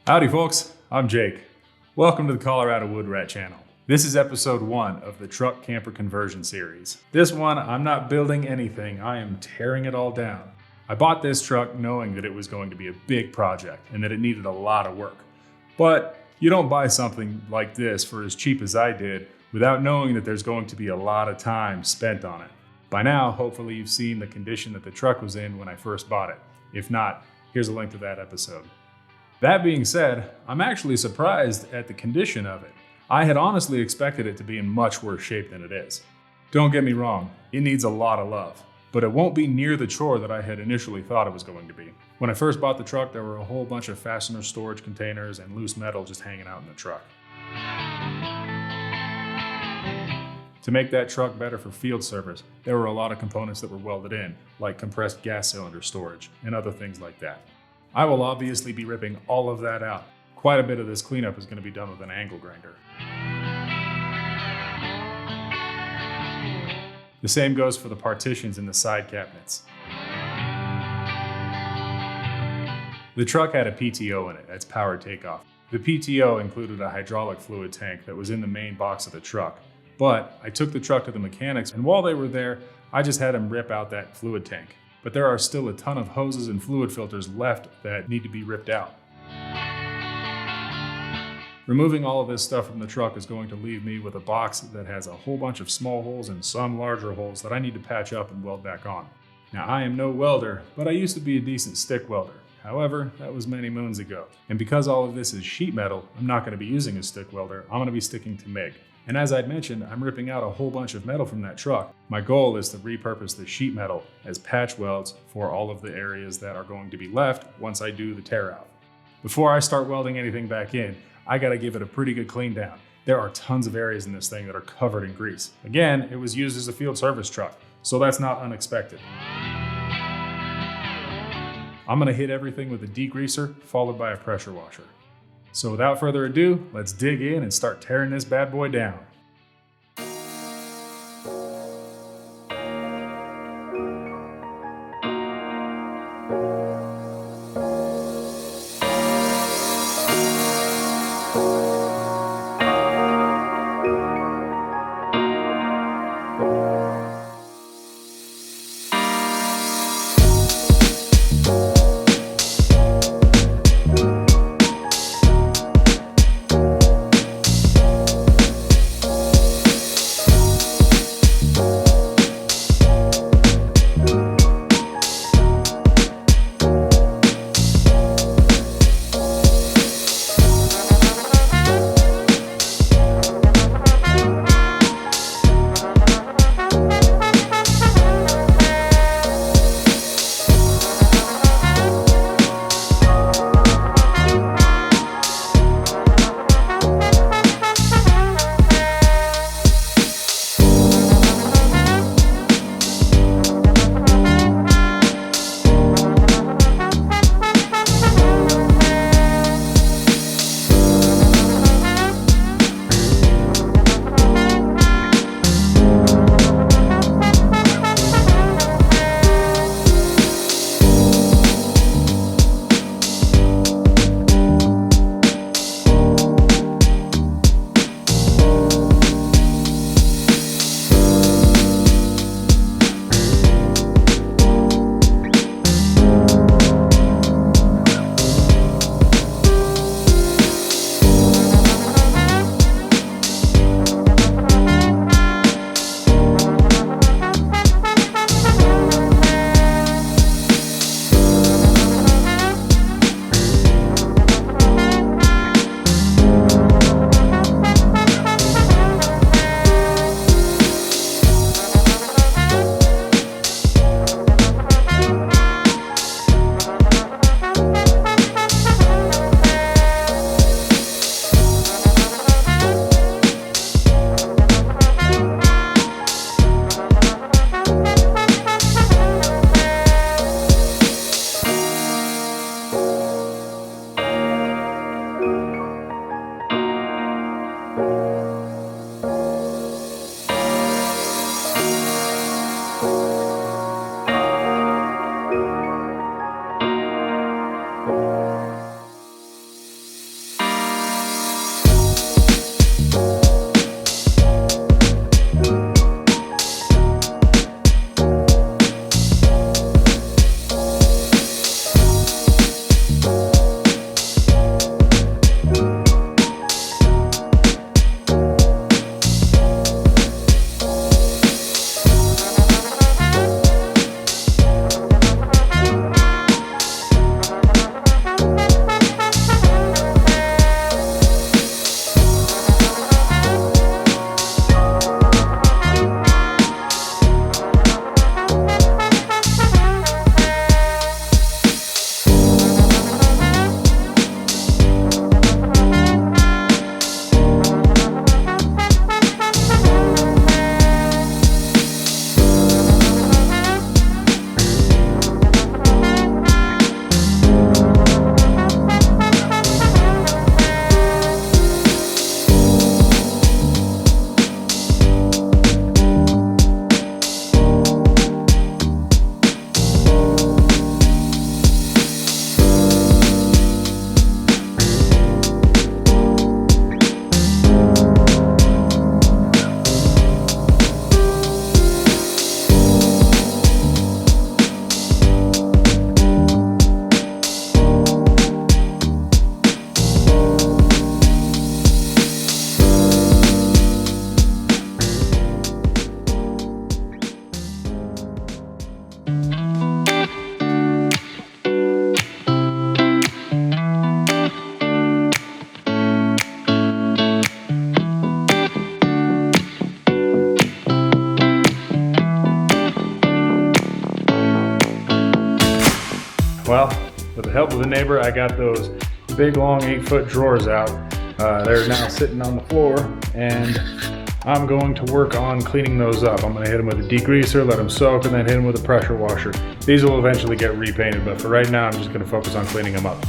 Howdy folks, I'm Jake. Welcome to the Colorado Woodrat channel. This is episode 1 of the truck camper conversion series. This one, I'm not building anything, I am tearing it all down. I bought this truck knowing that it was going to be a big project and that it needed a lot of work. But you don't buy something like this for as cheap as I did without knowing that there's going to be a lot of time spent on it. By now, hopefully you've seen the condition that the truck was in when I first bought it. If not, here's a link to that episode. That being said, I'm actually surprised at the condition of it. I had honestly expected it to be in much worse shape than it is. Don't get me wrong, it needs a lot of love, but it won't be near the chore that I had initially thought it was going to be. When I first bought the truck, there were a whole bunch of fastener storage containers and loose metal just hanging out in the truck. To make that truck better for field service, there were a lot of components that were welded in, like compressed gas cylinder storage and other things like that. I will obviously be ripping all of that out. Quite a bit of this cleanup is going to be done with an angle grinder. The same goes for the partitions in the side cabinets. The truck had a PTO in it, that's powered takeoff. The PTO included a hydraulic fluid tank that was in the main box of the truck. But I took the truck to the mechanics, and while they were there, I just had them rip out that fluid tank. But there are still a ton of hoses and fluid filters left that need to be ripped out. Removing all of this stuff from the truck is going to leave me with a box that has a whole bunch of small holes and some larger holes that I need to patch up and weld back on. Now, I am no welder, but I used to be a decent stick welder. However, that was many moons ago. And because all of this is sheet metal, I'm not going to be using a stick welder, I'm going to be sticking to MIG. And as I'd mentioned, I'm ripping out a whole bunch of metal from that truck. My goal is to repurpose the sheet metal as patch welds for all of the areas that are going to be left once I do the tear out. Before I start welding anything back in, I gotta give it a pretty good clean down. There are tons of areas in this thing that are covered in grease. Again, it was used as a field service truck, so that's not unexpected. I'm gonna hit everything with a degreaser, followed by a pressure washer. So without further ado, let's dig in and start tearing this bad boy down. Well, with the help of the neighbor, I got those big long 8-foot drawers out. They're now sitting on the floor, and I'm going to work on cleaning those up. I'm gonna hit them with a degreaser, let them soak, and then hit them with a pressure washer. These will eventually get repainted, but for right now, I'm just gonna focus on cleaning them up.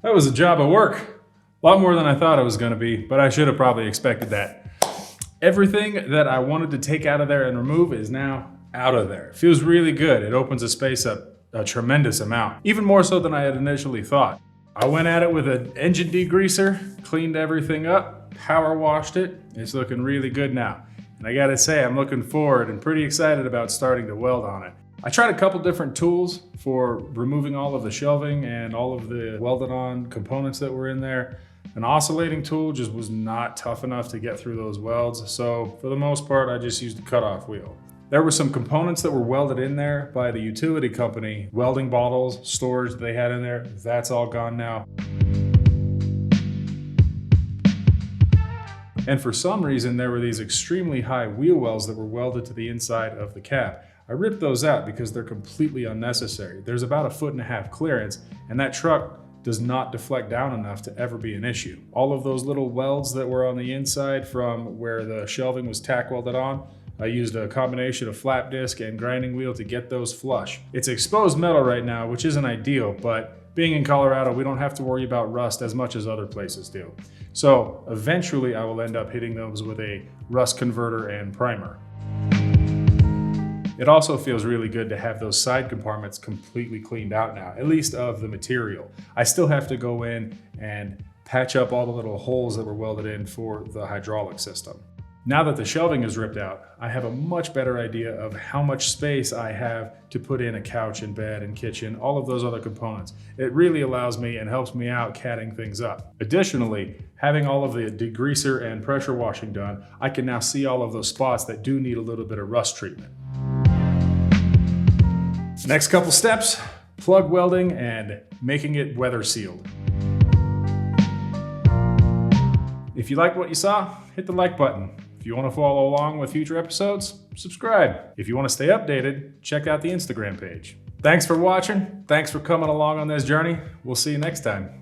That was a job of work. A lot more than I thought it was gonna be, but I should have probably expected that. Everything that I wanted to take out of there and remove is now out of there. It feels really good. It opens the space up a tremendous amount, even more so than I had initially thought. I went at it with an engine degreaser, cleaned everything up, power washed it. It's looking really good now. And I gotta say, I'm looking forward and pretty excited about starting to weld on it. I tried a couple different tools for removing all of the shelving and all of the welded on components that were in there. An oscillating tool just was not tough enough to get through those welds. So for the most part, I just used a cutoff wheel. There were some components that were welded in there by the utility company, welding bottles, storage they had in there. That's all gone now. And for some reason, there were these extremely high wheel wells that were welded to the inside of the cab. I ripped those out because they're completely unnecessary. There's about 1.5 foot clearance, and that truck does not deflect down enough to ever be an issue. All of those little welds that were on the inside from where the shelving was tack welded on, I used a combination of flap disc and grinding wheel to get those flush. It's exposed metal right now, which isn't ideal, but being in Colorado, we don't have to worry about rust as much as other places do. So eventually I will end up hitting those with a rust converter and primer. It also feels really good to have those side compartments completely cleaned out now, at least of the material. I still have to go in and patch up all the little holes that were welded in for the hydraulic system. Now that the shelving is ripped out, I have a much better idea of how much space I have to put in a couch and bed and kitchen, all of those other components. It really allows me and helps me out catting things up. Additionally, having all of the degreaser and pressure washing done, I can now see all of those spots that do need a little bit of rust treatment. Next couple steps, plug welding and making it weather sealed. If you like what you saw, hit the like button. If you want to follow along with future episodes, subscribe. If you want to stay updated, check out the Instagram page. Thanks for watching. Thanks for coming along on this journey. We'll see you next time.